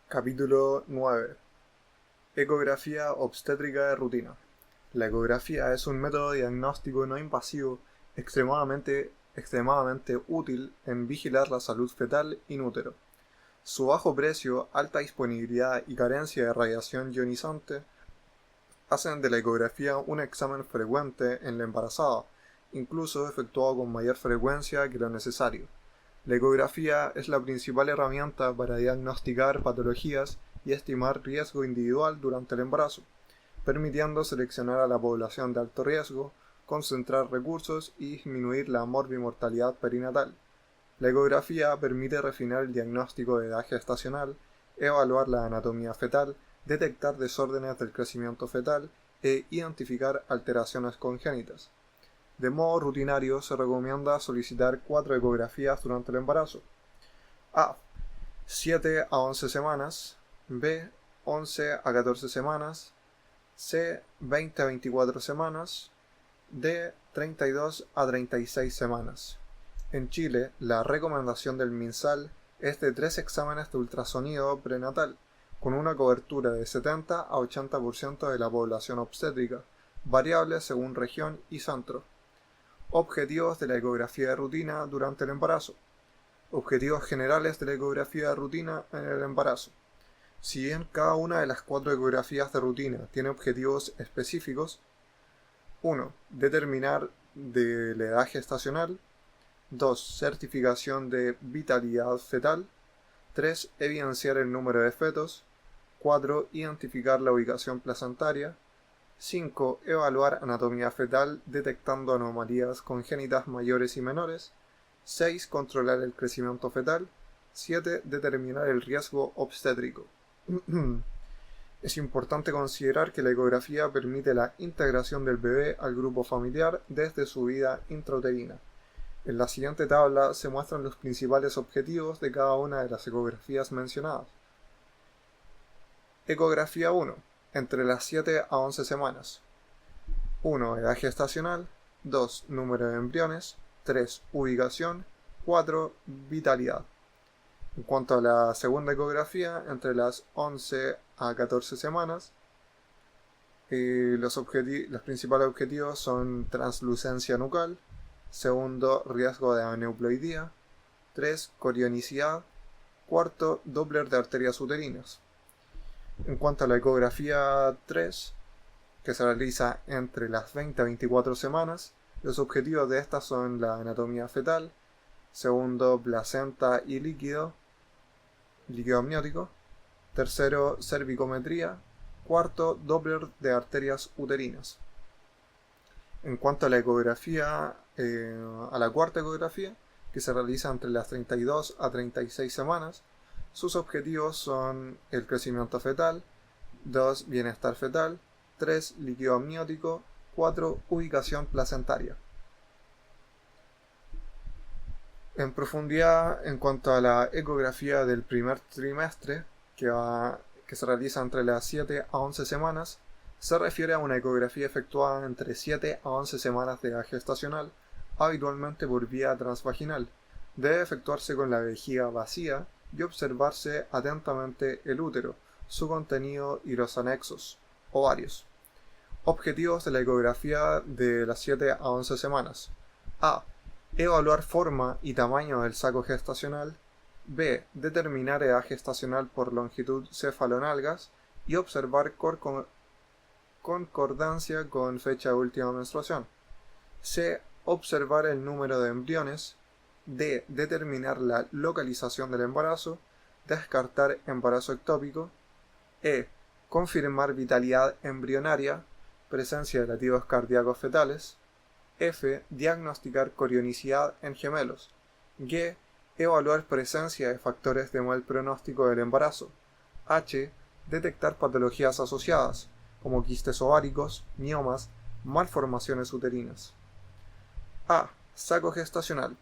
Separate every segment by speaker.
Speaker 1: Capítulo 9. Ecografía obstétrica de rutina. La ecografía es un método diagnóstico no invasivo extremadamente útil en vigilar la salud fetal in útero. Su bajo precio, alta disponibilidad y carencia de radiación ionizante hacen de la ecografía un examen frecuente en la embarazada, incluso efectuado con mayor frecuencia que lo necesario. La ecografía es la principal herramienta para diagnosticar patologías y estimar riesgo individual durante el embarazo, permitiendo seleccionar a la población de alto riesgo, concentrar recursos y disminuir la morbimortalidad perinatal. La ecografía permite refinar el diagnóstico de edad gestacional, evaluar la anatomía fetal, detectar desórdenes del crecimiento fetal e identificar alteraciones congénitas. De modo rutinario, se recomienda solicitar 4 ecografías durante el embarazo. A. 7 a 11 semanas. B. 11 a 14 semanas. C. 20 a 24 semanas. D. 32 a 36 semanas. En Chile, la recomendación del MinSal es de 3 exámenes de ultrasonido prenatal, con una cobertura de 70 a 80% de la población obstétrica, variable según región y centro. Objetivos de la ecografía de rutina durante el embarazo. Objetivos generales de la ecografía de rutina en el embarazo. Si bien cada una de las 4 ecografías de rutina tiene objetivos específicos: 1. Determinar de la edad gestacional. 2. Certificación de vitalidad fetal. 3. Evidenciar el número de fetos. 4. Identificar la ubicación placentaria. 5. Evaluar anatomía fetal detectando anomalías congénitas mayores y menores. 6. Controlar el crecimiento fetal. 7. Determinar el riesgo obstétrico. Es importante considerar que la ecografía permite la integración del bebé al grupo familiar desde su vida intrauterina. En la siguiente tabla se muestran los principales objetivos de cada una de las ecografías mencionadas. Ecografía 1. Entre las 7 a 11 semanas. 1. Edad gestacional. 2. Número de embriones. 3. Ubicación. 4. Vitalidad. En cuanto a la segunda ecografía, entre las 11 a 14 semanas, los principales objetivos son translucencia nucal. Segundo, riesgo de aneuploidía. 3. Corionicidad. 4. Doppler de arterias uterinas. En cuanto a la ecografía 3, que se realiza entre las 20 a 24 semanas, los objetivos de esta son la anatomía fetal. Segundo, placenta y líquido amniótico. Tercero, cervicometría. Cuarto, Doppler de arterias uterinas. En cuanto a la ecografía, a la cuarta ecografía, que se realiza entre las 32 a 36 semanas, sus objetivos son el crecimiento fetal. 2. Bienestar fetal. 3. Líquido amniótico. 4. Ubicación placentaria. En profundidad, en cuanto a la ecografía del primer trimestre, que se realiza entre las 7 a 11 semanas, se refiere a una ecografía efectuada entre 7 a 11 semanas de edad gestacional, habitualmente por vía transvaginal. Debe efectuarse con la vejiga vacía y observarse atentamente el útero, su contenido y los anexos, ovarios. Objetivos de la ecografía de las 7 a 11 semanas. A. Evaluar forma y tamaño del saco gestacional. B. Determinar edad gestacional por longitud cefalonalgas y observar concordancia con fecha de última menstruación. C. Observar el número de embriones. D. Determinar la localización del embarazo. Descartar embarazo ectópico. E. Confirmar vitalidad embrionaria, presencia de latidos cardíacos fetales. F. Diagnosticar corionicidad en gemelos. G. Evaluar presencia de factores de mal pronóstico del embarazo. H. Detectar patologías asociadas, como quistes ováricos, miomas, malformaciones uterinas. A. Saco gestacional.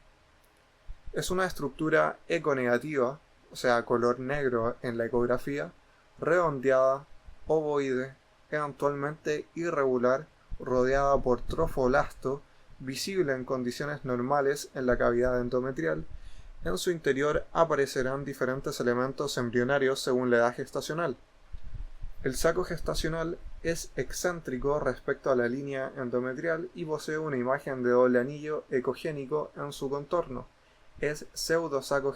Speaker 1: Es una estructura econegativa, o sea, color negro en la ecografía, redondeada, ovoide, eventualmente irregular, rodeada por trofoblasto, visible en condiciones normales en la cavidad endometrial En su interior aparecerán diferentes elementos embrionarios según la edad gestacional. El saco gestacional es excéntrico respecto a la línea endometrial y posee una imagen de doble anillo ecogénico en su contorno. El pseudosaco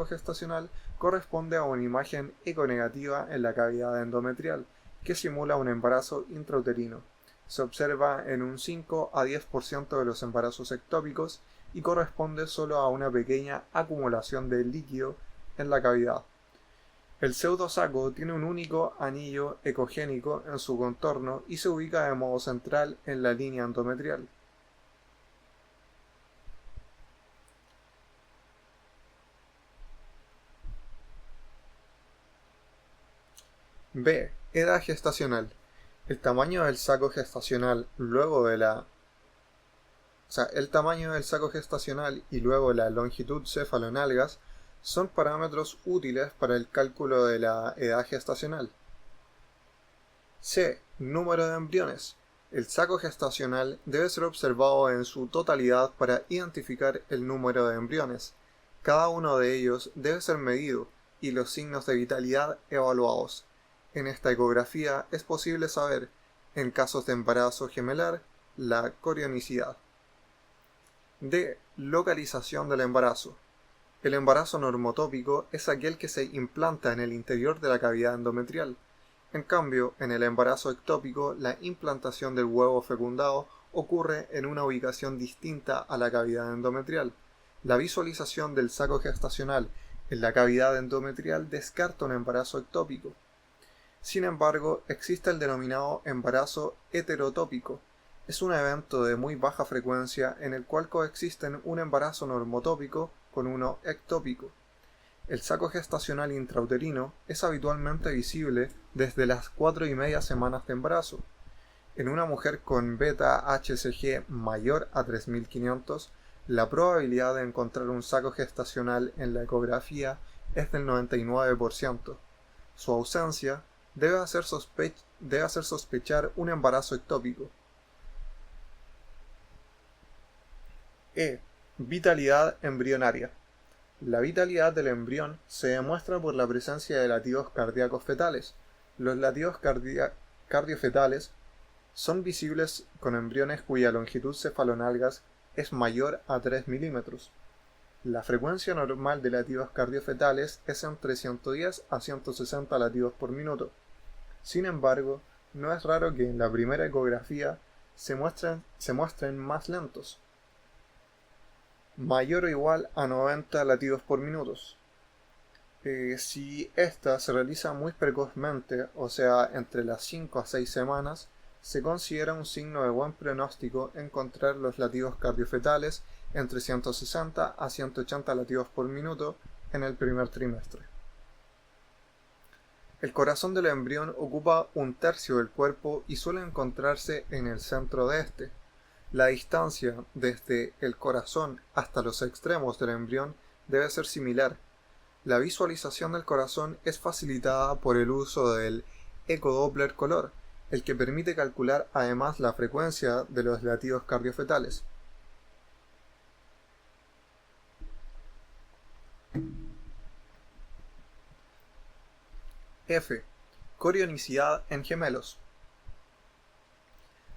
Speaker 1: gestacional corresponde a una imagen econegativa en la cavidad endometrial, que simula un embarazo intrauterino. Se observa en un 5 a 10% de los embarazos ectópicos y corresponde solo a una pequeña acumulación de líquido en la cavidad. El pseudosaco tiene un único anillo ecogénico en su contorno y se ubica de modo central en la línea endometrial. B. Edad gestacional. El tamaño del saco gestacional y luego la longitud cefalonalgas son parámetros útiles para el cálculo de la edad gestacional. C. Número de embriones. El saco gestacional debe ser observado en su totalidad para identificar el número de embriones. Cada uno de ellos debe ser medido y los signos de vitalidad evaluados. En esta ecografía es posible saber, en casos de embarazo gemelar, la corionicidad. D. Localización del embarazo. El embarazo normotópico es aquel que se implanta en el interior de la cavidad endometrial. En cambio, en el embarazo ectópico, la implantación del huevo fecundado ocurre en una ubicación distinta a la cavidad endometrial. La visualización del saco gestacional en la cavidad endometrial descarta un embarazo ectópico. Sin embargo, existe el denominado embarazo heterotópico. Es un evento de muy baja frecuencia en el cual coexisten un embarazo normotópico con uno ectópico. El saco gestacional intrauterino es habitualmente visible desde las 4,5 semanas de embarazo. En una mujer con beta-HCG mayor a 3500, la probabilidad de encontrar un saco gestacional en la ecografía es del 99%. Su ausencia debe hacer sospechar un embarazo ectópico. E. Vitalidad embrionaria. La vitalidad del embrión se demuestra por la presencia de latidos cardíacos fetales. Los latidos cardiofetales son visibles con embriones cuya longitud cefalonalgas es mayor a 3 milímetros. La frecuencia normal de latidos cardiofetales es entre 110 a 160 latidos por minuto. Sin embargo, no es raro que en la primera ecografía se muestren más lentos, mayor o igual a 90 latidos por minuto. Si esta se realiza muy precozmente, o sea, entre las 5 a 6 semanas, se considera un signo de buen pronóstico encontrar los latidos cardiofetales entre 160 a 180 latidos por minuto en el primer trimestre. El corazón del embrión ocupa un tercio del cuerpo y suele encontrarse en el centro de este. La distancia desde el corazón hasta los extremos del embrión debe ser similar. La visualización del corazón es facilitada por el uso del ecodoppler color, el que permite calcular además la frecuencia de los latidos cardiofetales. F. Corionicidad en gemelos.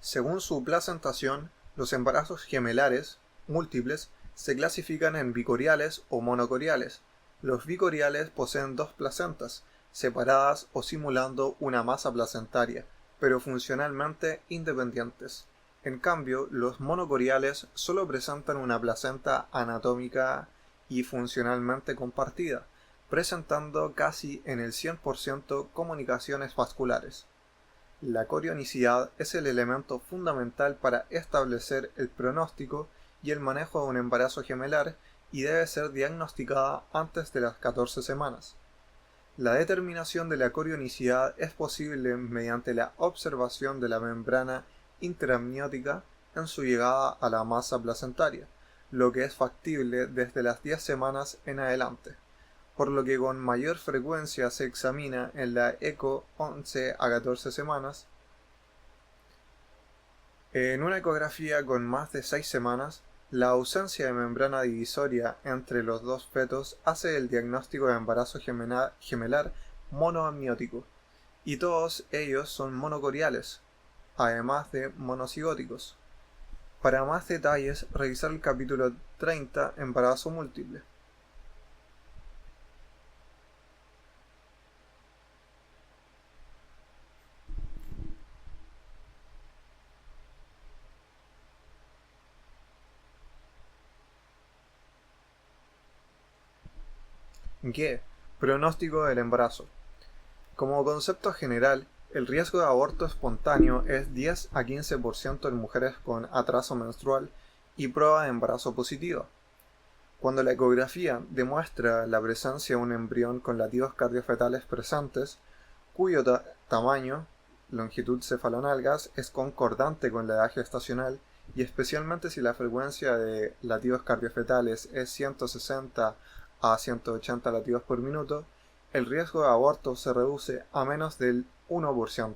Speaker 1: Según su placentación, los embarazos gemelares múltiples se clasifican en bicoriales o monocoriales. Los bicoriales poseen dos placentas, separadas o simulando una masa placentaria, pero funcionalmente independientes. En cambio, los monocoriales solo presentan una placenta anatómica y funcionalmente compartida, presentando casi en el 100% comunicaciones vasculares. La corionicidad es el elemento fundamental para establecer el pronóstico y el manejo de un embarazo gemelar y debe ser diagnosticada antes de las 14 semanas. La determinación de la corionicidad es posible mediante la observación de la membrana interamniótica en su llegada a la masa placentaria, lo que es factible desde las 10 semanas en adelante, por lo que con mayor frecuencia se examina en la eco 11 a 14 semanas. En una ecografía con más de 6 semanas La ausencia de membrana divisoria entre los dos fetos hace el diagnóstico de embarazo gemelar monoamniótico, y todos ellos son monocoriales, además de monocigóticos. Para más detalles, revisar el capítulo 30, embarazo múltiple. G. Pronóstico del embarazo. Como concepto general, el riesgo de aborto espontáneo es 10 a 15% en mujeres con atraso menstrual y prueba de embarazo positiva. Cuando la ecografía demuestra la presencia de un embrión con latidos cardiofetales presentes, cuyo tamaño, longitud cefalonalgas, es concordante con la edad gestacional, y especialmente si la frecuencia de latidos cardiofetales es 160 a 180 latidos por minuto, el riesgo de aborto se reduce a menos del 1%.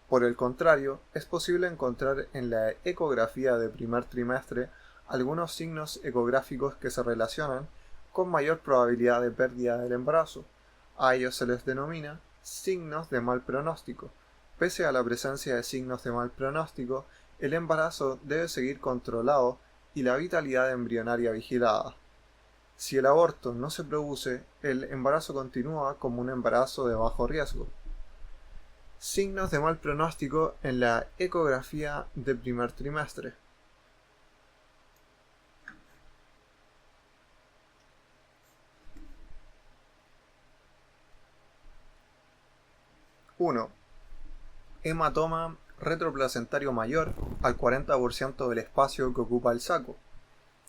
Speaker 1: Por el contrario, es posible encontrar en la ecografía de primer trimestre algunos signos ecográficos que se relacionan con mayor probabilidad de pérdida del embarazo. A ellos se les denomina signos de mal pronóstico. Pese a la presencia de signos de mal pronóstico, el embarazo debe seguir controlado y la vitalidad embrionaria vigilada. Si el aborto no se produce, el embarazo continúa como un embarazo de bajo riesgo. Signos de mal pronóstico en la ecografía de primer trimestre. Uno. Hematoma retroplacentario mayor al 40% del espacio que ocupa el saco.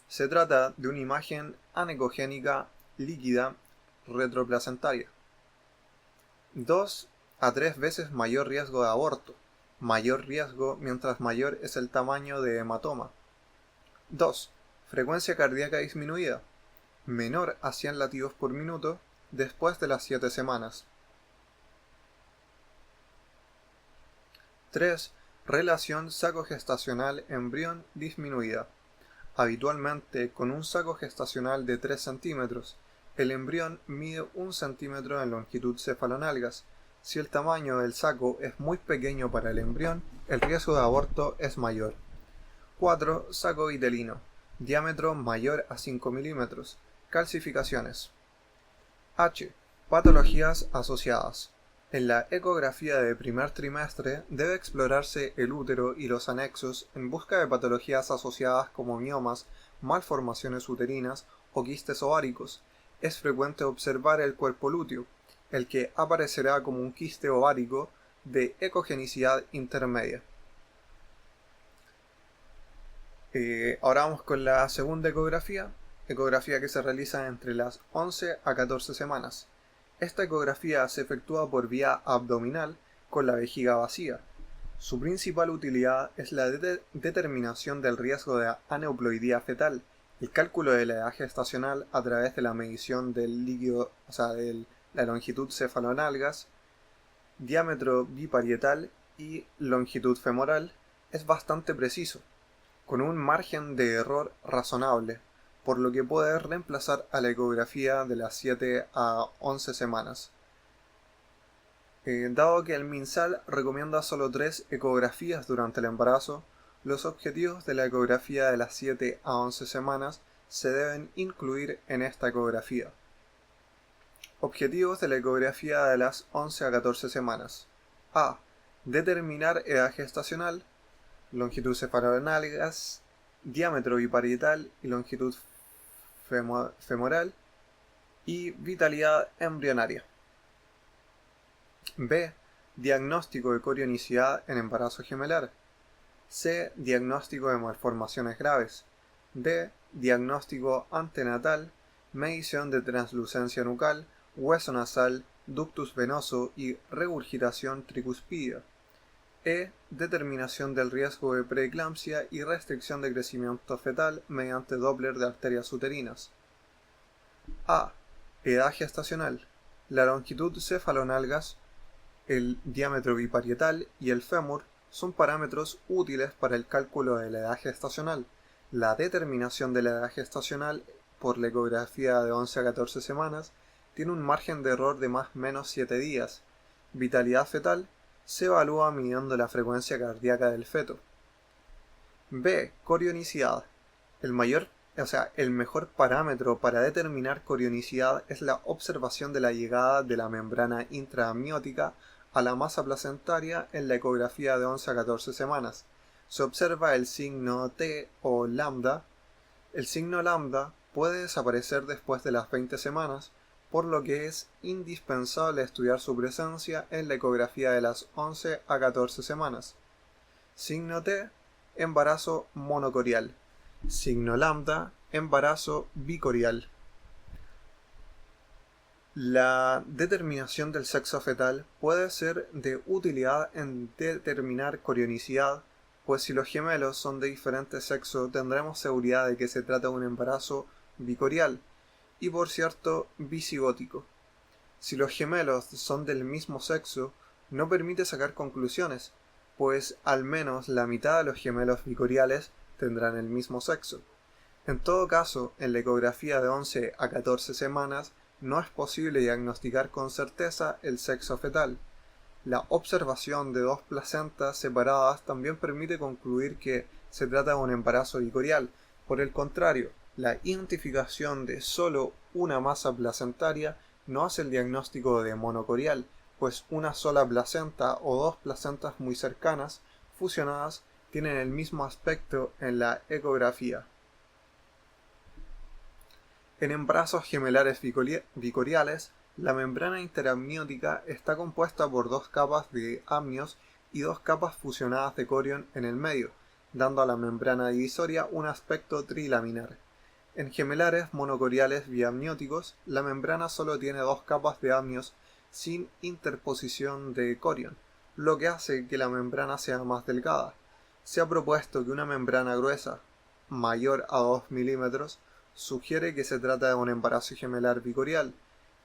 Speaker 1: Se trata de una imagen anecogénica líquida retroplacentaria. 2 a 3 veces mayor riesgo de aborto. Mayor riesgo mientras mayor es el tamaño de hematoma. 2. Frecuencia cardíaca disminuida. Menor a 100 latidos por minuto después de las 7 semanas. 3. Relación saco gestacional embrión disminuida. Habitualmente, con un saco gestacional de 3 centímetros, el embrión mide 1 centímetro en longitud cefalonalgas. Si el tamaño del saco es muy pequeño para el embrión, el riesgo de aborto es mayor. 4. Saco vitelino. Diámetro mayor a 5 milímetros. Calcificaciones. H. Patologías asociadas. En la ecografía de primer trimestre debe explorarse el útero y los anexos en busca de patologías asociadas como miomas, malformaciones uterinas o quistes ováricos. Es frecuente observar el cuerpo lúteo, el que aparecerá como un quiste ovárico de ecogenicidad intermedia. Ahora vamos con la segunda ecografía que se realiza entre las 11 a 14 semanas. Esta ecografía se efectúa por vía abdominal con la vejiga vacía. Su principal utilidad es la determinación del riesgo de aneuploidía fetal, el cálculo de la edad gestacional a través de la medición del líquido, de la longitud cefalonalgas, diámetro biparietal y longitud femoral, es bastante preciso, con un margen de error razonable, por lo que puede reemplazar a la ecografía de las 7 a 11 semanas. Dado que el MinSal recomienda solo 3 ecografías durante el embarazo, los objetivos de la ecografía de las 7 a 11 semanas se deben incluir en esta ecografía. Objetivos de la ecografía de las 11 a 14 semanas. A. Determinar edad gestacional, longitud cefalonalgas, diámetro biparietal y longitud femoral y vitalidad embrionaria. B. Diagnóstico de corionicidad en embarazo gemelar. C. Diagnóstico de malformaciones graves. D. Diagnóstico antenatal, medición de translucencia nucal, hueso nasal, ductus venoso y regurgitación tricuspidea. E. Determinación del riesgo de preeclampsia y restricción de crecimiento fetal mediante Doppler de arterias uterinas. A. Edad gestacional. La longitud cefalonalgas, el diámetro biparietal y el fémur son parámetros útiles para el cálculo de la edad gestacional. La determinación de la edad gestacional por la ecografía de 11 a 14 semanas tiene un margen de error de más o menos 7 días. Vitalidad fetal se evalúa midiendo la frecuencia cardíaca del feto. B. Corionicidad. El mejor parámetro para determinar corionicidad es la observación de la llegada de la membrana intraamniótica a la masa placentaria en la ecografía de 11 a 14 semanas. Se observa el signo T o lambda. El signo lambda puede desaparecer después de las 20 semanas, por lo que es indispensable estudiar su presencia en la ecografía de las 11 a 14 semanas. Signo T, embarazo monocorial. Signo lambda, embarazo bicorial. La determinación del sexo fetal puede ser de utilidad en determinar corionicidad, pues si los gemelos son de diferente sexo tendremos seguridad de que se trata de un embarazo bicorial y por cierto bicigótico. Si los gemelos son del mismo sexo, no permite sacar conclusiones, pues al menos la mitad de los gemelos bicoriales tendrán el mismo sexo. En todo caso, en la ecografía de 11 a 14 semanas no es posible diagnosticar con certeza el sexo fetal. La observación de dos placentas separadas también permite concluir que se trata de un embarazo bicorial. Por el contrario, la identificación de solo una masa placentaria no hace el diagnóstico de monocorial, pues una sola placenta o dos placentas muy cercanas, fusionadas, tienen el mismo aspecto en la ecografía. En embarazos gemelares bicoriales, la membrana interamniótica está compuesta por dos capas de amnios y dos capas fusionadas de corion en el medio, dando a la membrana divisoria un aspecto trilaminar. En gemelares monocoriales biamnióticos, la membrana solo tiene dos capas de amnios sin interposición de corion, lo que hace que la membrana sea más delgada. Se ha propuesto que una membrana gruesa, mayor a 2 milímetros, sugiere que se trata de un embarazo gemelar bicorial.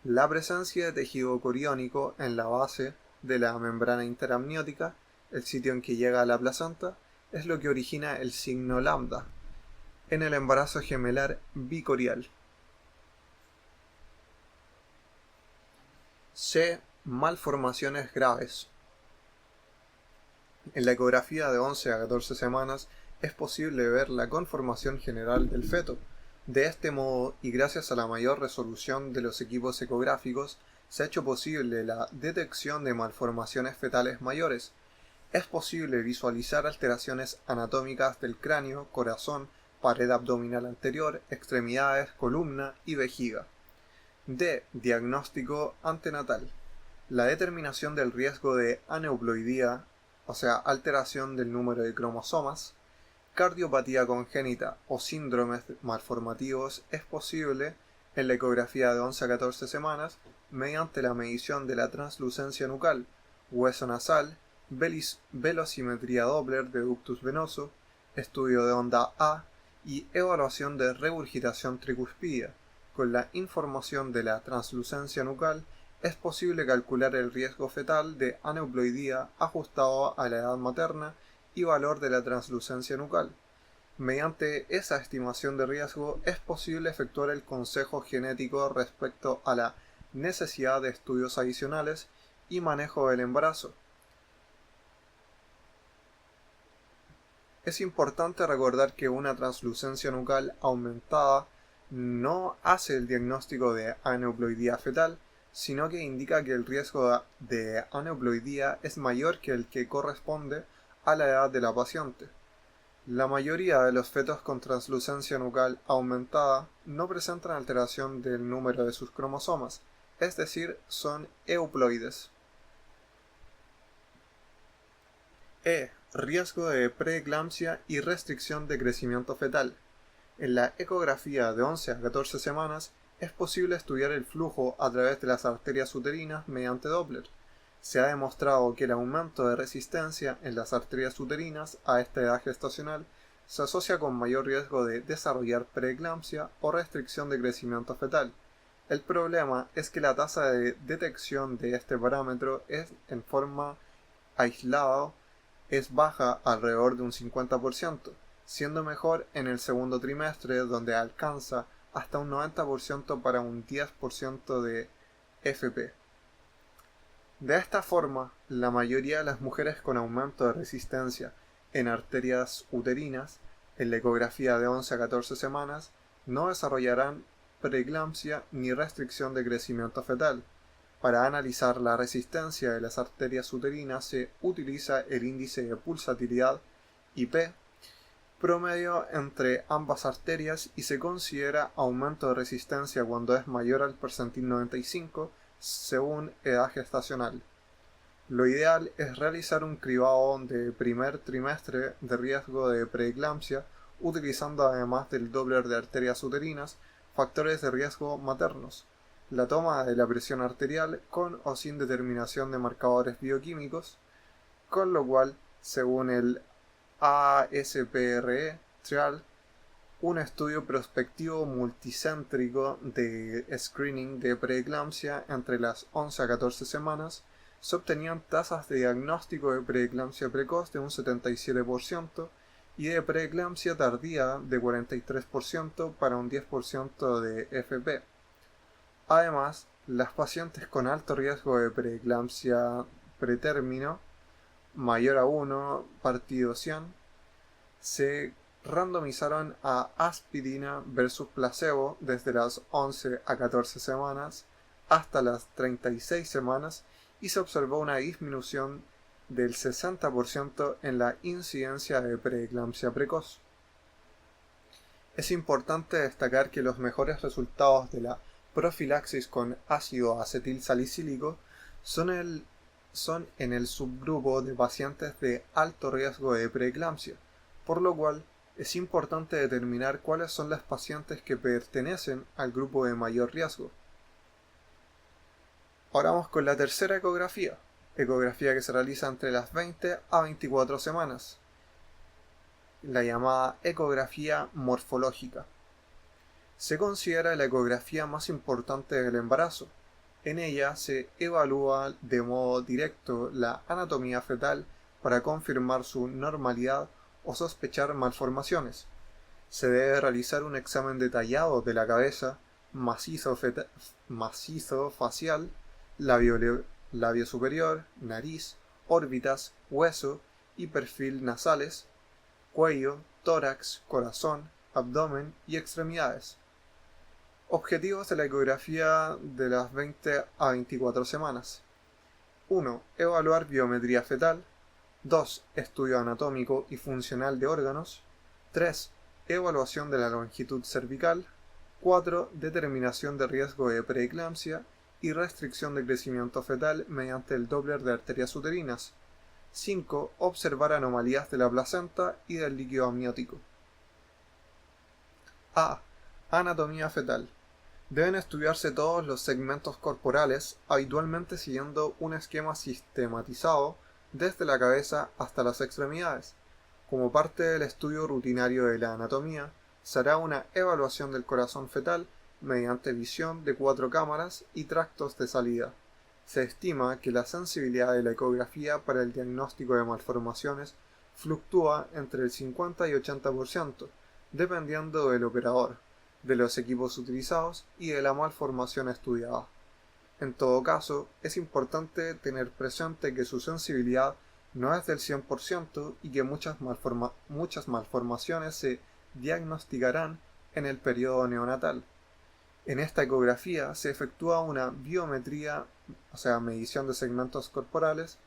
Speaker 1: La presencia de tejido coriónico en la base de la membrana interamniótica, el sitio en que llega a la placenta, es lo que origina el signo lambda en el embarazo gemelar bicorial. C. Malformaciones graves. En la ecografía de 11 a 14 semanas es posible ver la conformación general del feto. De este modo, y gracias a la mayor resolución de los equipos ecográficos, se ha hecho posible la detección de malformaciones fetales mayores. Es posible visualizar alteraciones anatómicas del cráneo, corazón, pared abdominal anterior, extremidades, columna y vejiga. D. Diagnóstico antenatal. La determinación del riesgo de aneuploidía, o sea, alteración del número de cromosomas, cardiopatía congénita o síndromes malformativos es posible en la ecografía de 11 a 14 semanas mediante la medición de la translucencia nucal, hueso nasal, velocimetría Doppler de ductus venoso, estudio de onda A y evaluación de regurgitación tricuspidea. Con la información de la translucencia nucal es posible calcular el riesgo fetal de aneuploidía ajustado a la edad materna y valor de la translucencia nucal. Mediante esa estimación de riesgo es posible efectuar el consejo genético respecto a la necesidad de estudios adicionales y manejo del embarazo. Es importante recordar que una translucencia nucal aumentada no hace el diagnóstico de aneuploidía fetal, sino que indica que el riesgo de aneuploidía es mayor que el que corresponde a la edad de la paciente. La mayoría de los fetos con translucencia nucal aumentada no presentan alteración del número de sus cromosomas, es decir, son euploides. E. Riesgo de preeclampsia y restricción de crecimiento fetal. En la ecografía de 11 a 14 semanas es posible estudiar el flujo a través de las arterias uterinas mediante Doppler. Se ha demostrado que el aumento de resistencia en las arterias uterinas a esta edad gestacional se asocia con mayor riesgo de desarrollar preeclampsia o restricción de crecimiento fetal. El problema es que la tasa de detección de este parámetro es en forma aislada es baja alrededor de un 50%. siendo mejor en el segundo trimestre, donde alcanza hasta un 90% para un 10% de FP. De esta forma, la mayoría de las mujeres con aumento de resistencia en arterias uterinas en la ecografía de 11 a 14 semanas no desarrollarán preeclampsia ni restricción de crecimiento fetal. Para analizar la resistencia de las arterias uterinas se utiliza el índice de pulsatilidad IP promedio entre ambas arterias y se considera aumento de resistencia cuando es mayor al percentil 95 según edad gestacional. Lo ideal es realizar un cribado de primer trimestre de riesgo de preeclampsia utilizando además del Doppler de arterias uterinas factores de riesgo maternos, la toma de la presión arterial con o sin determinación de marcadores bioquímicos, con lo cual, según el ASPRE trial, un estudio prospectivo multicéntrico de screening de preeclampsia entre las 11 a 14 semanas, se obtenían tasas de diagnóstico de preeclampsia precoz de un 77% y de preeclampsia tardía de 43% para un 10% de FP. Además, las pacientes con alto riesgo de preeclampsia pretérmino, mayor a 1, partido 100, se randomizaron a aspirina versus placebo desde las 11 a 14 semanas hasta las 36 semanas y se observó una disminución del 60% en la incidencia de preeclampsia precoz. Es importante destacar que los mejores resultados de la profilaxis con ácido acetil salicílico son en el subgrupo de pacientes de alto riesgo de preeclampsia, por lo cual es importante determinar cuáles son las pacientes que pertenecen al grupo de mayor riesgo. Ahora vamos con la tercera ecografía que se realiza entre las 20 a 24 semanas, la llamada ecografía morfológica. Se considera la ecografía más importante del embarazo. En ella se evalúa de modo directo la anatomía fetal para confirmar su normalidad o sospechar malformaciones. Se debe realizar un examen detallado de la cabeza, macizo facial, labio superior, nariz, órbitas, hueso y perfil nasales, cuello, tórax, corazón, abdomen y extremidades. Objetivos de la ecografía de las 20 a 24 semanas. 1. Evaluar biometría fetal. 2. Estudio anatómico y funcional de órganos. 3. Evaluación de la longitud cervical. 4. Determinación de riesgo de preeclampsia y restricción de crecimiento fetal mediante el Doppler de arterias uterinas. 5. Observar anomalías de la placenta y del líquido amniótico. A. Anatomía fetal. Deben estudiarse todos los segmentos corporales, habitualmente siguiendo un esquema sistematizado desde la cabeza hasta las extremidades. Como parte del estudio rutinario de la anatomía, se hará una evaluación del corazón fetal mediante visión de 4 cámaras y tractos de salida. Se estima que la sensibilidad de la ecografía para el diagnóstico de malformaciones fluctúa entre el 50 y 80%, dependiendo del operador, de los equipos utilizados y de la malformación estudiada. En todo caso, es importante tener presente que su sensibilidad no es del 100% y que muchas malformaciones se diagnosticarán en el periodo neonatal. En esta ecografía se efectúa una biometría, o sea, medición de segmentos corporales.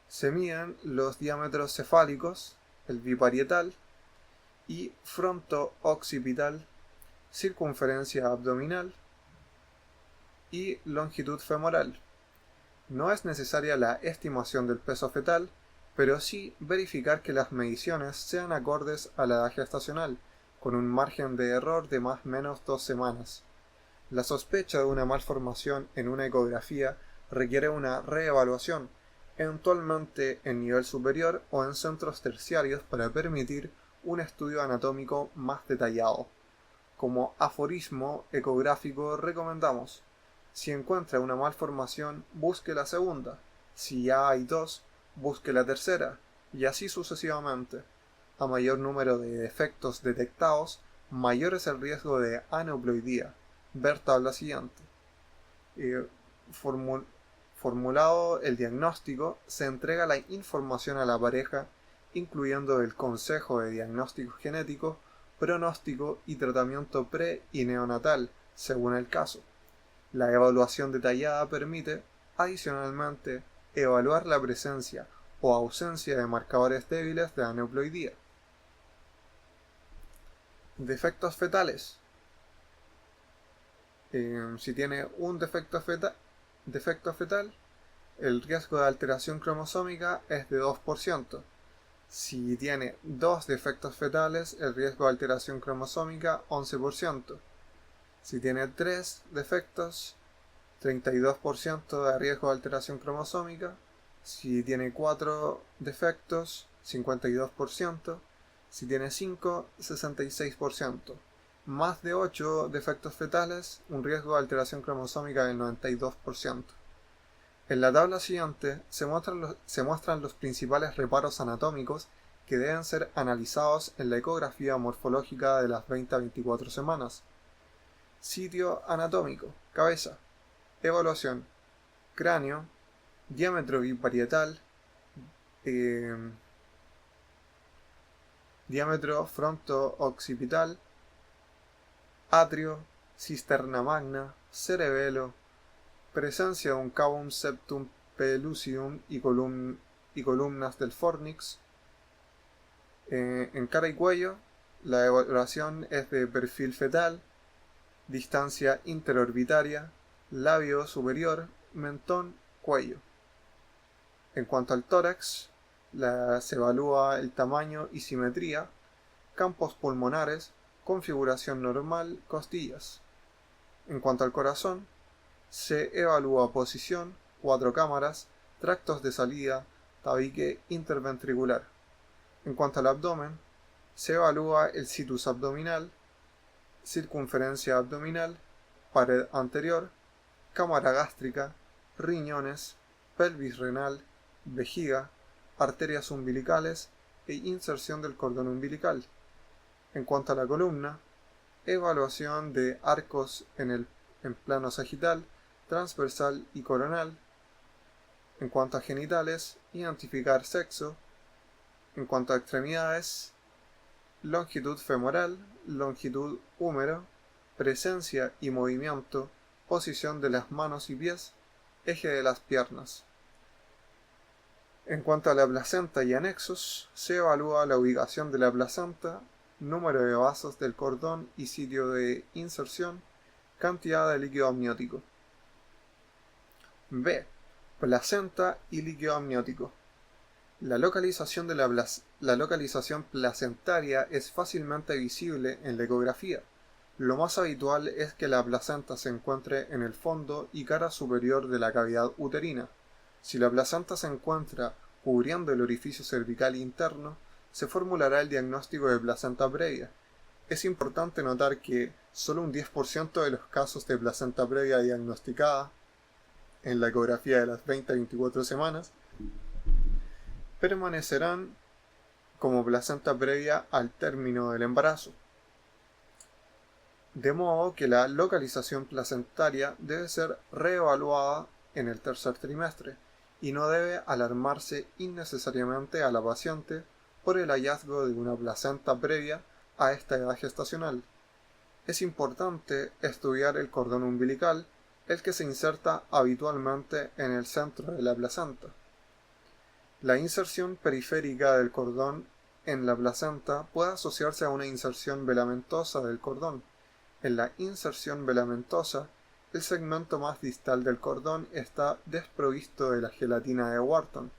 Speaker 1: Se miden los diámetros cefálicos, el biparietal y fronto-occipital, circunferencia abdominal y longitud femoral. No es necesaria la estimación del peso fetal, pero sí verificar que las mediciones sean acordes a la edad gestacional, con un margen de error de más o menos 2 semanas. La sospecha de una malformación en una ecografía requiere una reevaluación, eventualmente en nivel superior o en centros terciarios para permitir un estudio anatómico más detallado. Como aforismo ecográfico recomendamos: si encuentra una malformación, busque la segunda; si ya hay 2, busque la tercera, y así sucesivamente. A mayor número de defectos detectados, mayor es el riesgo de aneuploidía. Ver tabla siguiente. Formulado el diagnóstico, se entrega la información a la pareja, incluyendo el consejo de diagnóstico genético, pronóstico y tratamiento pre y neonatal, según el caso. La evaluación detallada permite, adicionalmente, evaluar la presencia o ausencia de marcadores débiles de aneuploidía. Defectos fetales. Si tiene un defecto fetal, el riesgo de alteración cromosómica es de 2%. Si tiene dos defectos fetales, el riesgo de alteración cromosómica 11%. Si tiene 3 defectos, 32% de riesgo de alteración cromosómica. Si tiene 4 defectos, 52%. Si tiene 5, 66%. Más de 8 defectos fetales, un riesgo de alteración cromosómica del 92%. En la tabla siguiente se muestran los principales reparos anatómicos que deben ser analizados en la ecografía morfológica de las 20 a 24 semanas. Sitio anatómico, cabeza, evaluación, cráneo, diámetro biparietal, diámetro fronto-occipital, atrio, cisterna magna, cerebelo, presencia de un cavum septum pellucidum y columnas del fornix. En cara y cuello, la evaluación es de perfil fetal, distancia interorbitaria, labio superior, mentón, cuello. En cuanto al tórax, se evalúa el tamaño y simetría, campos pulmonares, configuración normal, costillas. En cuanto al corazón, se evalúa posición, 4 cámaras, tractos de salida, tabique interventricular. En cuanto al abdomen, se evalúa el situs abdominal, circunferencia abdominal, pared anterior, cámara gástrica, riñones, pelvis renal, vejiga, arterias umbilicales e inserción del cordón umbilical. En cuanto a la columna, evaluación de arcos en plano sagital, transversal y coronal. En cuanto a genitales, identificar sexo. En cuanto a extremidades, longitud femoral, longitud húmero, presencia y movimiento, posición de las manos y pies, eje de las piernas. En cuanto a la placenta y anexos, se evalúa la ubicación de la placenta, número de vasos del cordón y sitio de inserción, cantidad de líquido amniótico. B. Placenta y líquido amniótico. La localización placentaria es fácilmente visible en la ecografía. Lo más habitual es que la placenta se encuentre en el fondo y cara superior de la cavidad uterina. Si la placenta se encuentra cubriendo el orificio cervical interno, se formulará el diagnóstico de placenta previa. Es importante notar que solo un 10% de los casos de placenta previa diagnosticada en la ecografía de las 20 a 24 semanas permanecerán como placenta previa al término del embarazo. De modo que la localización placentaria debe ser reevaluada en el tercer trimestre y no debe alarmarse innecesariamente a la paciente por el hallazgo de una placenta previa a esta edad gestacional. Es importante estudiar el cordón umbilical, el que se inserta habitualmente en el centro de la placenta. La inserción periférica del cordón en la placenta puede asociarse a una inserción velamentosa del cordón. En la inserción velamentosa, el segmento más distal del cordón está desprovisto de la gelatina de Wharton,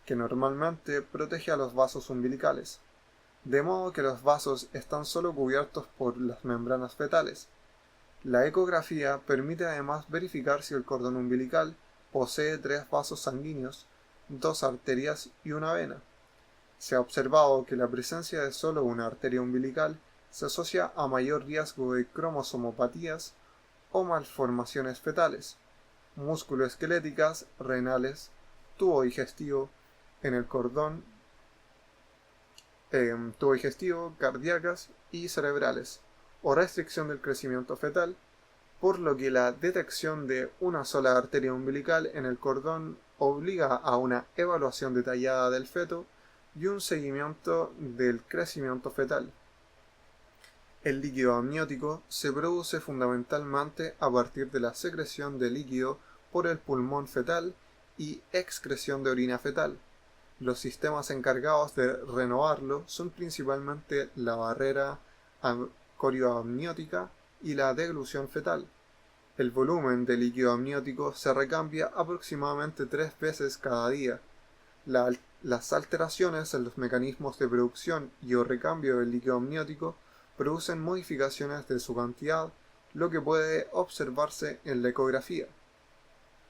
Speaker 1: que normalmente protege a los vasos umbilicales, de modo que los vasos están solo cubiertos por las membranas fetales. La ecografía permite además verificar si el cordón umbilical posee 3 vasos sanguíneos, 2 arterias y una vena. Se ha observado que la presencia de solo una arteria umbilical se asocia a mayor riesgo de cromosomopatías o malformaciones fetales, musculoesqueléticas, renales, tubo digestivo, en el cordón tubo digestivo, cardíacas y cerebrales, o restricción del crecimiento fetal, por lo que la detección de una sola arteria umbilical en el cordón obliga a una evaluación detallada del feto y un seguimiento del crecimiento fetal. El líquido amniótico se produce fundamentalmente a partir de la secreción de líquido por el pulmón fetal y excreción de orina fetal. Los sistemas encargados de renovarlo son principalmente la barrera corioamniótica y la deglución fetal. El volumen de líquido amniótico se recambia aproximadamente 3 veces cada día. Las alteraciones en los mecanismos de producción y o recambio del líquido amniótico producen modificaciones de su cantidad, lo que puede observarse en la ecografía.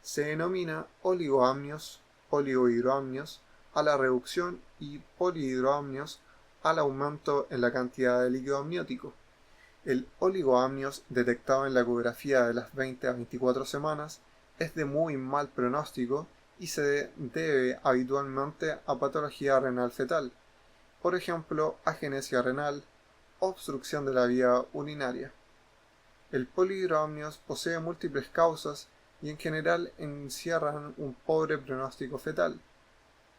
Speaker 1: Se denomina oligoamnios, oligohidroamnios a la reducción y polihidroamnios al aumento en la cantidad de líquido amniótico. El oligoamnios detectado en la ecografía de las 20 a 24 semanas es de muy mal pronóstico y se debe habitualmente a patología renal fetal, por ejemplo, agenesia renal, obstrucción de la vía urinaria. El polihidroamnios posee múltiples causas y en general encierran un pobre pronóstico fetal.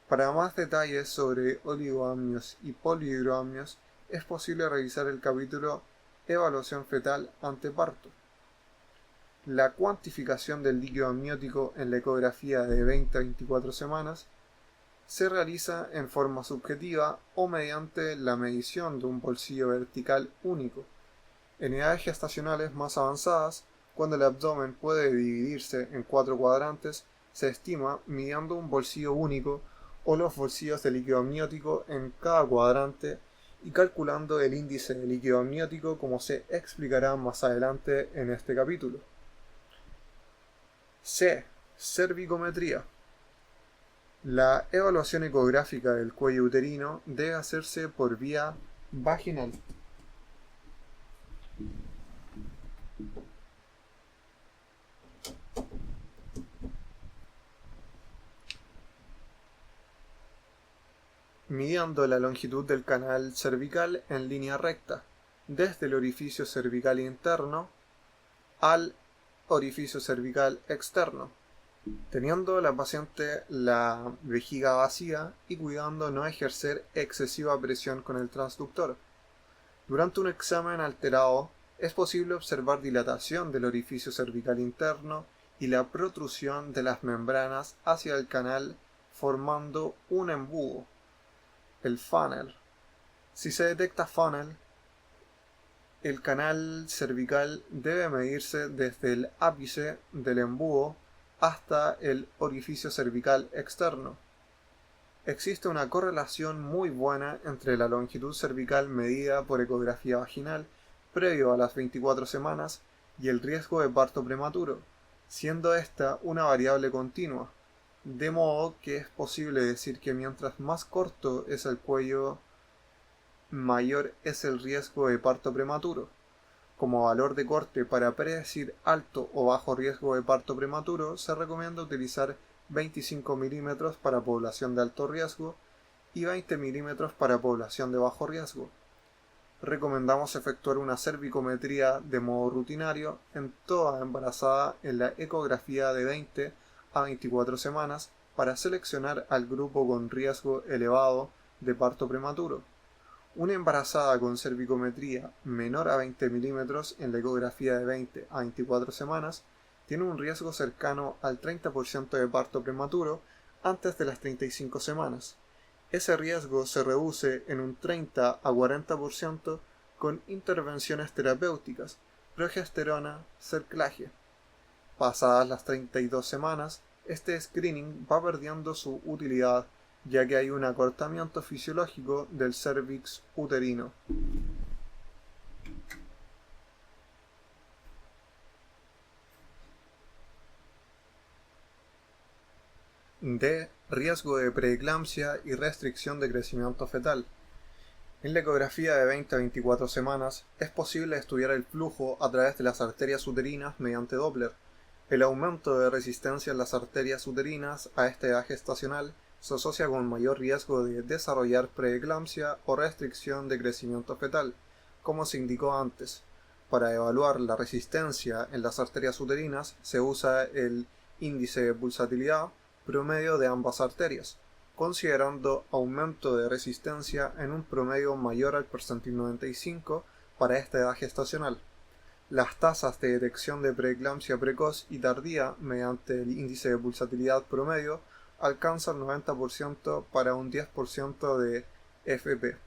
Speaker 1: Para más detalles sobre oligoamnios y polihidroamnios es posible revisar el capítulo Evaluación fetal ante parto. La cuantificación del líquido amniótico en la ecografía de 20 a 24 semanas se realiza en forma subjetiva o mediante la medición de un bolsillo vertical único. En edades gestacionales más avanzadas, cuando el abdomen puede dividirse en 4 cuadrantes, se estima midiendo un bolsillo único o los bolsillos de líquido amniótico en cada cuadrante y calculando el índice de líquido amniótico, como se explicará más adelante en este capítulo. C. Cervicometría. La evaluación ecográfica del cuello uterino debe hacerse por vía vaginal. Midiendo la longitud del canal cervical en línea recta, desde el orificio cervical interno al orificio cervical externo, teniendo la paciente la vejiga vacía y cuidando no ejercer excesiva presión con el transductor. Durante un examen alterado, es posible observar dilatación del orificio cervical interno y la protrusión de las membranas hacia el canal formando un embudo, el funnel. Si se detecta funnel, el canal cervical debe medirse desde el ápice del embudo hasta el orificio cervical externo. Existe una correlación muy buena entre la longitud cervical medida por ecografía vaginal previo a las 24 semanas y el riesgo de parto prematuro, siendo esta una variable continua, de modo que es posible decir que mientras más corto es el cuello, mayor es el riesgo de parto prematuro. Como valor de corte para predecir alto o bajo riesgo de parto prematuro, se recomienda utilizar 25 milímetros para población de alto riesgo y 20 milímetros para población de bajo riesgo. Recomendamos efectuar una cervicometría de modo rutinario en toda embarazada en la ecografía de 20 a 24 semanas para seleccionar al grupo con riesgo elevado de parto prematuro. Una embarazada con cervicometría menor a 20 milímetros en la ecografía de 20 a 24 semanas tiene un riesgo cercano al 30% de parto prematuro antes de las 35 semanas. Ese riesgo se reduce en un 30 a 40% con intervenciones terapéuticas, progesterona, cerclaje. Pasadas las 32 semanas, este screening va perdiendo su utilidad, ya que hay un acortamiento fisiológico del cérvix uterino. D. Riesgo de preeclampsia y restricción de crecimiento fetal. En la ecografía de 20 a 24 semanas es posible estudiar el flujo a través de las arterias uterinas mediante Doppler. El aumento de resistencia en las arterias uterinas a esta edad gestacional se asocia con mayor riesgo de desarrollar preeclampsia o restricción de crecimiento fetal, como se indicó antes. Para evaluar la resistencia en las arterias uterinas se usa el índice de pulsatilidad promedio de ambas arterias, considerando aumento de resistencia en un promedio mayor al percentil 95 para esta edad gestacional. Las tasas de detección de preeclampsia precoz y tardía mediante el índice de pulsatilidad promedio alcanzan 90% para un 10% de FP.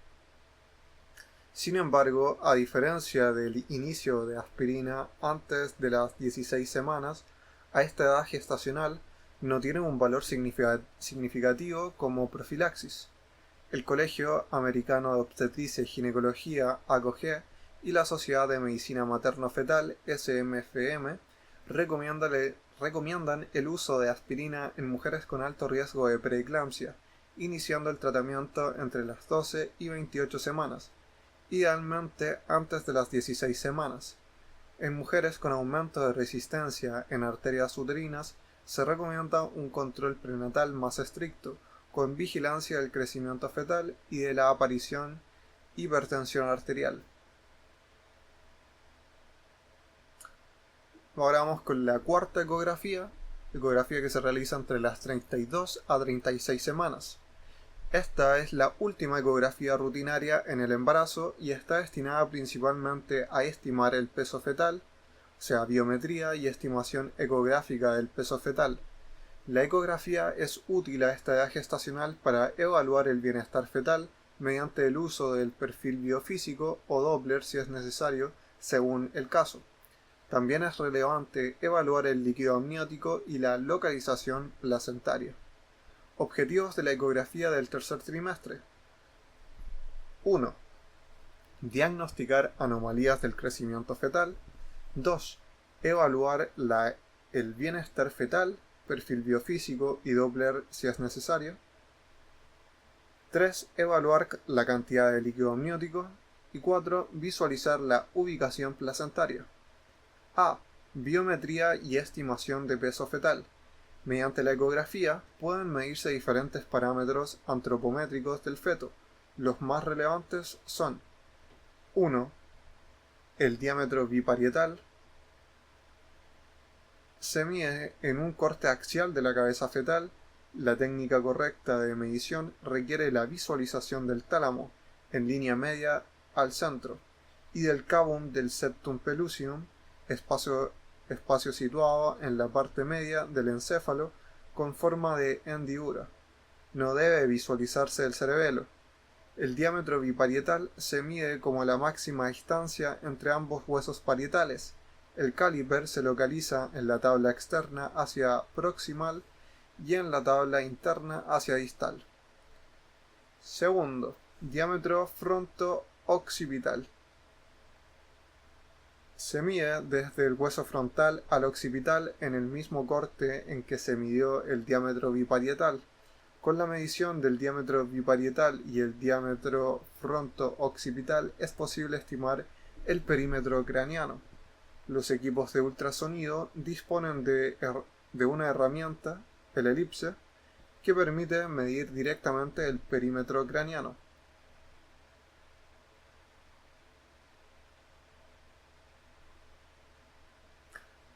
Speaker 1: Sin embargo, a diferencia del inicio de aspirina antes de las 16 semanas, a esta edad gestacional no tienen un valor significativo como profilaxis. El Colegio Americano de Obstetricia y Ginecología (ACOG) y la Sociedad de Medicina Materno-Fetal (SMFM) recomiendan el uso de aspirina en mujeres con alto riesgo de preeclampsia, iniciando el tratamiento entre las 12 y 28 semanas, idealmente antes de las 16 semanas. En mujeres con aumento de resistencia en arterias uterinas se recomienda un control prenatal más estricto, con vigilancia del crecimiento fetal y de la aparición hipertensión arterial. Ahora vamos con la cuarta ecografía que se realiza entre las 32 a 36 semanas. Esta es la última ecografía rutinaria en el embarazo y está destinada principalmente a estimar el peso fetal, o sea, biometría y estimación ecográfica del peso fetal. La ecografía es útil a esta edad gestacional para evaluar el bienestar fetal mediante el uso del perfil biofísico o Doppler si es necesario, según el caso. También es relevante evaluar el líquido amniótico y la localización placentaria. Objetivos de la ecografía del tercer trimestre. 1. Diagnosticar anomalías del crecimiento fetal. 2. Evaluar el bienestar fetal, perfil biofísico y Doppler si es necesario. 3. Evaluar la cantidad de líquido amniótico. Y 4. Visualizar la ubicación placentaria. A. Biometría y estimación de peso fetal. Mediante la ecografía pueden medirse diferentes parámetros antropométricos del feto. Los más relevantes son 1. El diámetro biparietal. Se mide en un corte axial de la cabeza fetal. La técnica correcta de medición requiere la visualización del tálamo en línea media al centro y del cavum del septum pellucidum, espacio situado en la parte media del encéfalo con forma de hendidura. No debe visualizarse el cerebelo. El diámetro biparietal se mide como la máxima distancia entre ambos huesos parietales. El caliper se localiza en la tabla externa hacia proximal y en la tabla interna hacia distal. Segundo, diámetro fronto-occipital. Se mide desde el hueso frontal al occipital en el mismo corte en que se midió el diámetro biparietal. Con la medición del diámetro biparietal y el diámetro fronto-occipital es posible estimar el perímetro craneano. Los equipos de ultrasonido disponen de una herramienta, el elipse, que permite medir directamente el perímetro craneano.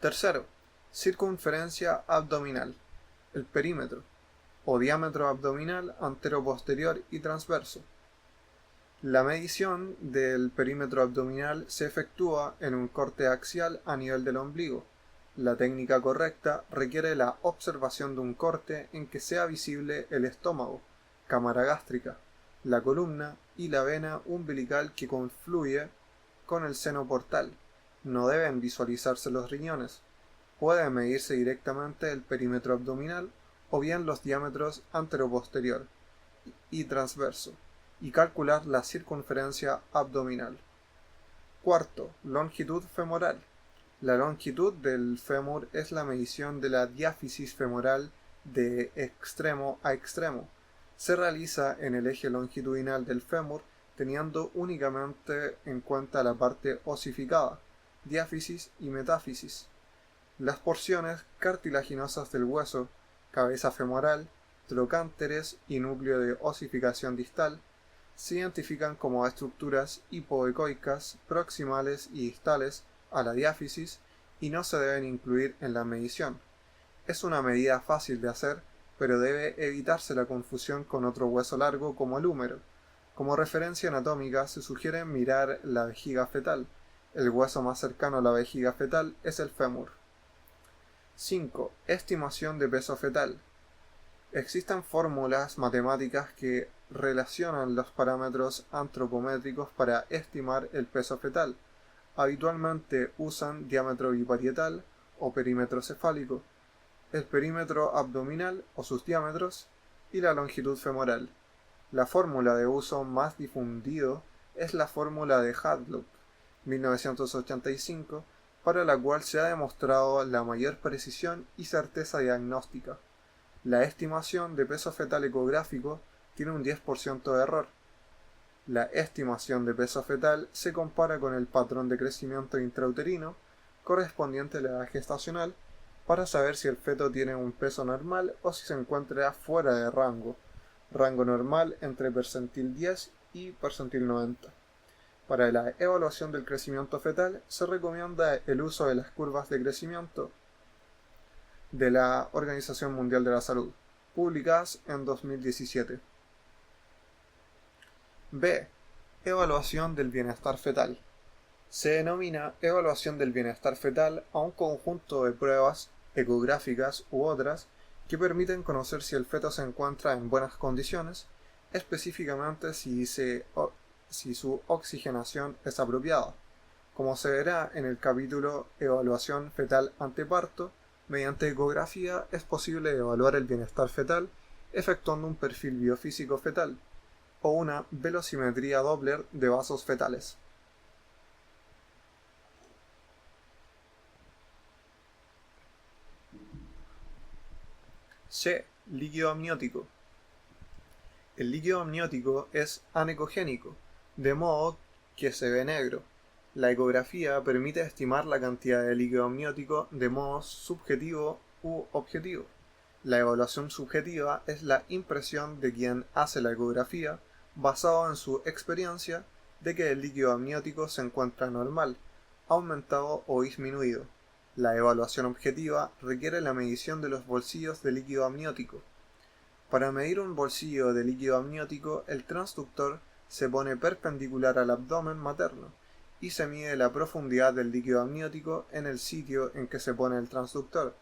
Speaker 1: Tercero, circunferencia abdominal, el perímetro, o diámetro abdominal antero-posterior y transverso. La medición del perímetro abdominal se efectúa en un corte axial a nivel del ombligo. La técnica correcta requiere la observación de un corte en que sea visible el estómago, cámara gástrica, la columna y la vena umbilical que confluye con el seno portal. No deben visualizarse los riñones. Puede medirse directamente el perímetro abdominal o bien los diámetros antero-posterior y transverso y calcular la circunferencia abdominal. Cuarto, longitud femoral. La longitud del fémur es la medición de la diáfisis femoral de extremo a extremo. Se realiza en el eje longitudinal del fémur teniendo únicamente en cuenta la parte osificada, diáfisis y metáfisis. Las porciones cartilaginosas del hueso, cabeza femoral, trocánteres y núcleo de osificación distal se identifican como estructuras hipoecoicas proximales y distales a la diáfisis y no se deben incluir en la medición. Es una medida fácil de hacer, pero debe evitarse la confusión con otro hueso largo como el húmero. Como referencia anatómica se sugiere mirar la vejiga fetal. El hueso más cercano a la vejiga fetal es el fémur. 5. Estimación de peso fetal. Existen fórmulas matemáticas que relacionan los parámetros antropométricos para estimar el peso fetal. Habitualmente usan diámetro biparietal o perímetro cefálico, el perímetro abdominal o sus diámetros y la longitud femoral. La fórmula de uso más difundido es la fórmula de Hadlock, 1985, para la cual se ha demostrado la mayor precisión y certeza diagnóstica. La estimación de peso fetal ecográfico tiene un 10% de error. La estimación de peso fetal se compara con el patrón de crecimiento intrauterino correspondiente a la edad gestacional para saber si el feto tiene un peso normal o si se encuentra fuera de rango normal entre percentil 10 y percentil 90. Para la evaluación del crecimiento fetal se recomienda el uso de las curvas de crecimiento de la Organización Mundial de la Salud, publicadas en 2017. B. Evaluación del bienestar fetal. Se denomina evaluación del bienestar fetal a un conjunto de pruebas ecográficas u otras que permiten conocer si el feto se encuentra en buenas condiciones, específicamente si su oxigenación es apropiada. Como se verá en el capítulo Evaluación fetal anteparto, mediante ecografía es posible evaluar el bienestar fetal efectuando un perfil biofísico fetal o una velocimetría Doppler de vasos fetales. C. Líquido amniótico. El líquido amniótico es anecogénico, de modo que se ve negro. La ecografía permite estimar la cantidad de líquido amniótico de modo subjetivo u objetivo. La evaluación subjetiva es la impresión de quien hace la ecografía basado en su experiencia de que el líquido amniótico se encuentra normal, aumentado o disminuido. La evaluación objetiva requiere la medición de los bolsillos de líquido amniótico. Para medir un bolsillo de líquido amniótico, el transductor se pone perpendicular al abdomen materno y se mide la profundidad del líquido amniótico en el sitio en que se pone el transductor.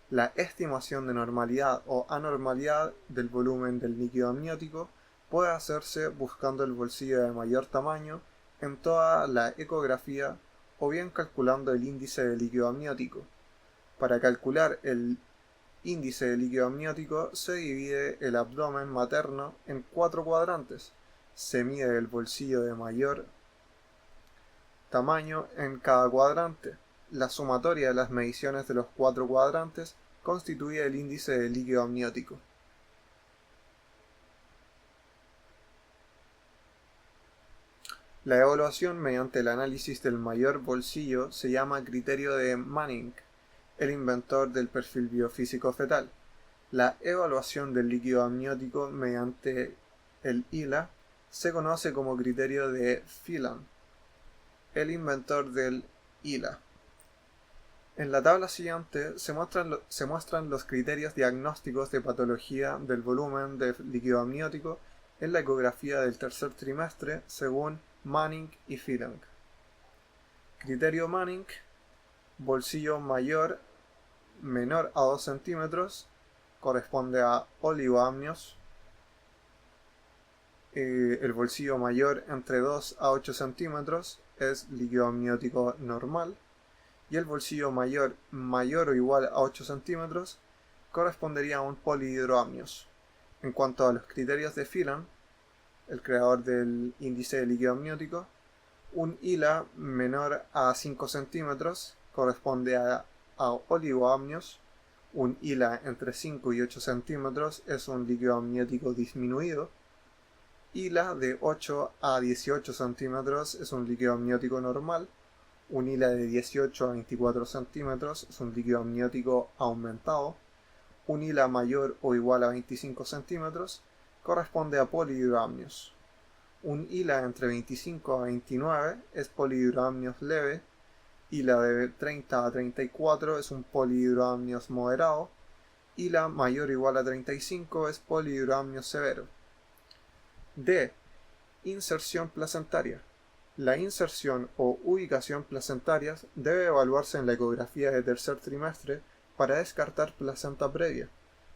Speaker 1: La estimación de normalidad o anormalidad del volumen del líquido amniótico puede hacerse buscando el bolsillo de mayor tamaño en toda la ecografía o bien calculando el índice de líquido amniótico. Para calcular el índice de líquido amniótico se divide el abdomen materno en 4 cuadrantes. Se mide el bolsillo de mayor tamaño en cada cuadrante. La sumatoria de las mediciones de los 4 cuadrantes constituye el índice de líquido amniótico. La evaluación mediante el análisis del mayor bolsillo se llama criterio de Manning, el inventor del perfil biofísico fetal. La evaluación del líquido amniótico mediante el ILA se conoce como criterio de Phelan, el inventor del ILA. En la tabla siguiente se muestran los criterios diagnósticos de patología del volumen de líquido amniótico en la ecografía del tercer trimestre según Manning y Phelan. Criterio Manning: bolsillo mayor menor a 2 centímetros corresponde a oligoamnios. El bolsillo mayor entre 2 a 8 centímetros es líquido amniótico normal, y el bolsillo mayor o igual a 8 centímetros correspondería a un polihidroamnios. En cuanto a los criterios de Phelan, el creador del índice de líquido amniótico, un ILA menor a 5 centímetros corresponde a oligoamnios, un ILA entre 5 y 8 centímetros es un líquido amniótico disminuido, ILA de 8 a 18 centímetros es un líquido amniótico normal, un ILA de 18 a 24 centímetros es un líquido amniótico aumentado, un hila mayor o igual a 25 centímetros corresponde a polihidroamnios. Un hila entre 25 a 29 es polihidroamnios leve, hila de 30 a 34 es un polihidroamnios moderado, hila mayor o igual a 35 es polihidroamnios severo. D. Inserción placentaria. La inserción o ubicación placentarias debe evaluarse en la ecografía de tercer trimestre para descartar placenta previa.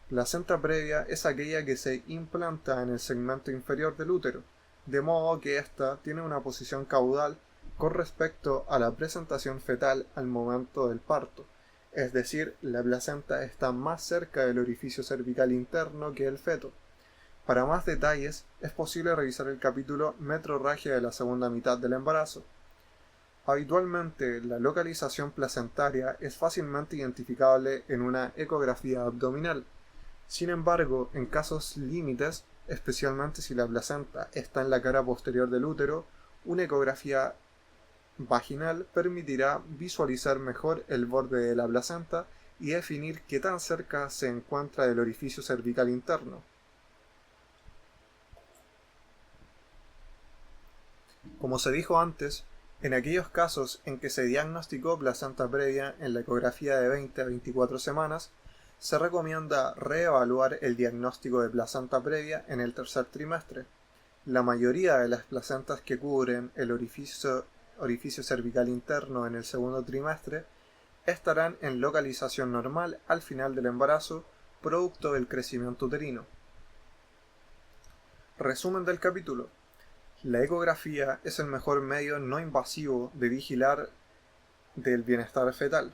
Speaker 1: Placenta previa es aquella que se implanta en el segmento inferior del útero, de modo que ésta tiene una posición caudal con respecto a la presentación fetal al momento del parto, es decir, la placenta está más cerca del orificio cervical interno que el feto. Para más detalles, es posible revisar el capítulo Metrorragia de la segunda mitad del embarazo. Habitualmente, la localización placentaria es fácilmente identificable en una ecografía abdominal. Sin embargo, en casos límites, especialmente si la placenta está en la cara posterior del útero, una ecografía vaginal permitirá visualizar mejor el borde de la placenta y definir qué tan cerca se encuentra del orificio cervical interno. Como se dijo antes, en aquellos casos en que se diagnosticó placenta previa en la ecografía de 20 a 24 semanas, se recomienda reevaluar el diagnóstico de placenta previa en el tercer trimestre. La mayoría de las placentas que cubren el orificio cervical interno en el segundo trimestre estarán en localización normal al final del embarazo, producto del crecimiento uterino. Resumen del capítulo. La ecografía es el mejor medio no invasivo de vigilar del bienestar fetal.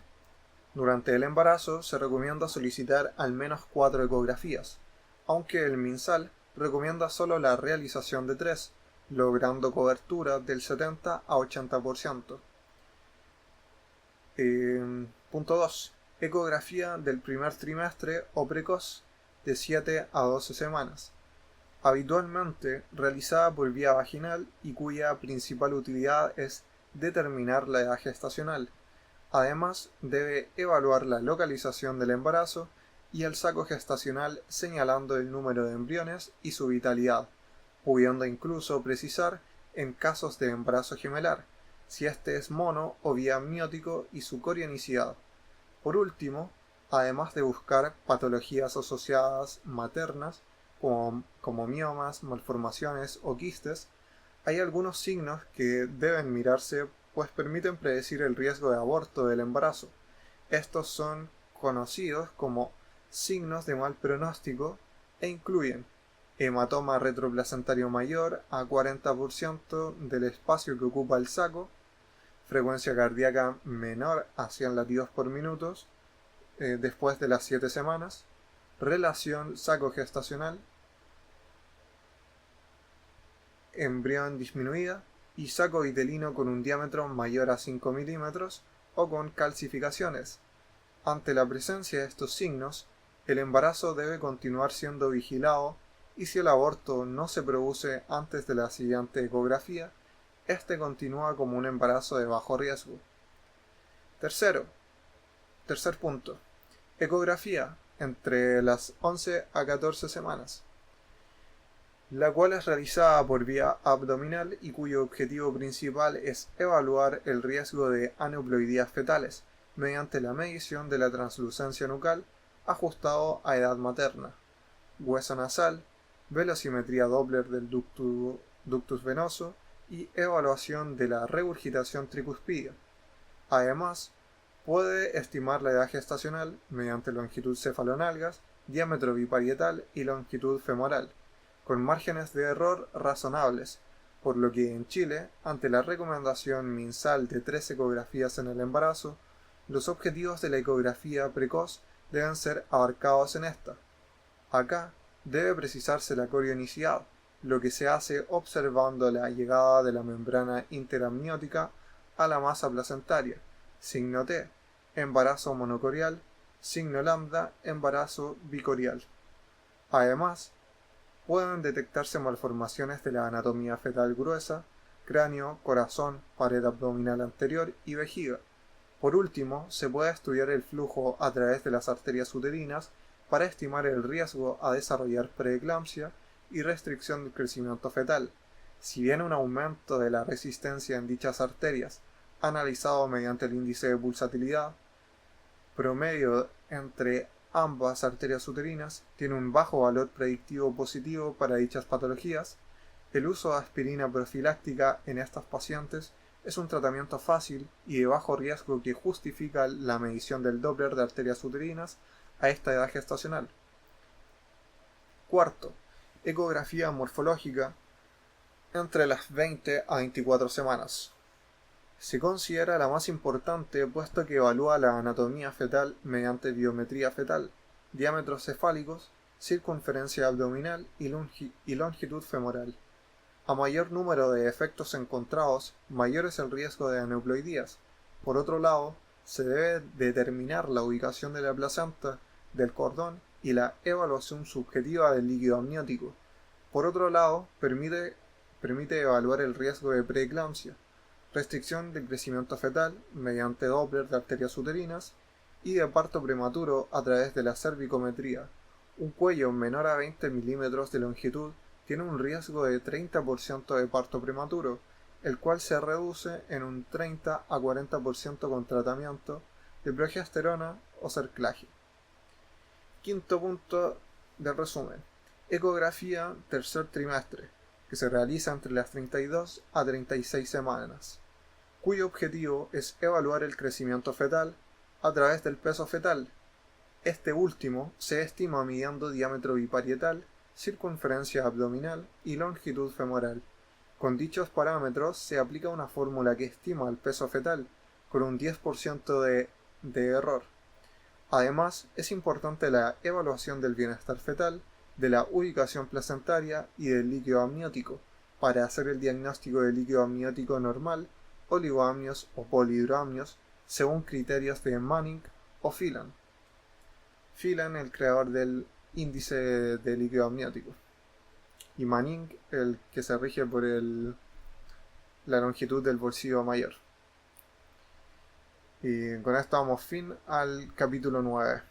Speaker 1: Durante el embarazo se recomienda solicitar al menos 4 ecografías, aunque el MinSal recomienda solo la realización de 3, logrando cobertura del 70 a 80%. Punto 2. Ecografía del primer trimestre o precoz, de 7 a 12 semanas. Habitualmente realizada por vía vaginal y cuya principal utilidad es determinar la edad gestacional. Además, debe evaluar la localización del embarazo y el saco gestacional señalando el número de embriones y su vitalidad, pudiendo incluso precisar, en casos de embarazo gemelar, si este es mono o biamniótico y su corionicidad. Por último, además de buscar patologías asociadas maternas, como miomas, malformaciones o quistes, hay algunos signos que deben mirarse pues permiten predecir el riesgo de aborto del embarazo. Estos son conocidos como signos de mal pronóstico e incluyen hematoma retroplacentario mayor a 40% del espacio que ocupa el saco, frecuencia cardíaca menor a 100 latidos por minuto después de las 7 semanas, relación saco gestacional, embrión disminuida y saco vitelino con un diámetro mayor a 5 milímetros o con calcificaciones. Ante la presencia de estos signos, el embarazo debe continuar siendo vigilado y si el aborto no se produce antes de la siguiente ecografía, este continúa como un embarazo de bajo riesgo. Tercer punto. Ecografía entre las 11 a 14 semanas, la cual es realizada por vía abdominal y cuyo objetivo principal es evaluar el riesgo de aneuploidías fetales mediante la medición de la translucencia nucal ajustado a edad materna, hueso nasal, velocimetría Doppler del ductus venoso y evaluación de la regurgitación tricuspidia. Además, puede estimar la edad gestacional mediante longitud cefalonalgas, diámetro biparietal y longitud femoral, con márgenes de error razonables, por lo que en Chile, ante la recomendación MinSal de 3 ecografías en el embarazo, los objetivos de la ecografía precoz deben ser abarcados en esta. Acá debe precisarse la corionicidad, lo que se hace observando la llegada de la membrana interamniótica a la masa placentaria, signo T, embarazo monocorial, signo lambda, embarazo bicorial. Además, pueden detectarse malformaciones de la anatomía fetal gruesa, cráneo, corazón, pared abdominal anterior y vejiga. Por último, se puede estudiar el flujo a través de las arterias uterinas para estimar el riesgo a desarrollar preeclampsia y restricción del crecimiento fetal. Si bien un aumento de la resistencia en dichas arterias, analizado mediante el índice de pulsatilidad promedio entre ambas arterias uterinas, tiene un bajo valor predictivo positivo para dichas patologías, el uso de aspirina profiláctica en estas pacientes es un tratamiento fácil y de bajo riesgo que justifica la medición del Doppler de arterias uterinas a esta edad gestacional. Cuarto, ecografía morfológica entre las 20 a 24 semanas. Se considera la más importante puesto que evalúa la anatomía fetal mediante biometría fetal, diámetros cefálicos, circunferencia abdominal y longitud femoral. A mayor número de efectos encontrados, mayor es el riesgo de aneuploidías. Por otro lado, se debe determinar la ubicación de la placenta, del cordón y la evaluación subjetiva del líquido amniótico. Por otro lado, permite evaluar el riesgo de preeclampsia, restricción del crecimiento fetal mediante Doppler de arterias uterinas y de parto prematuro a través de la cervicometría. Un cuello menor a 20 milímetros de longitud tiene un riesgo de 30% de parto prematuro, el cual se reduce en un 30 a 40% con tratamiento de progesterona o cerclaje. Quinto punto del resumen. Ecografía tercer trimestre, que se realiza entre las 32 a 36 semanas, cuyo objetivo es evaluar el crecimiento fetal a través del peso fetal. Este último se estima midiendo diámetro biparietal, circunferencia abdominal y longitud femoral. Con dichos parámetros se aplica una fórmula que estima el peso fetal con un 10% de error. Además, es importante la evaluación del bienestar fetal, de la ubicación placentaria y del líquido amniótico, para hacer el diagnóstico de líquido amniótico normal, oligoamnios o polihidroamnios, según criterios de Manning o Phelan. Phelan, el creador del índice de líquido amniótico, y Manning, el que se rige por la longitud del bolsillo mayor. Y con esto damos fin al capítulo 9.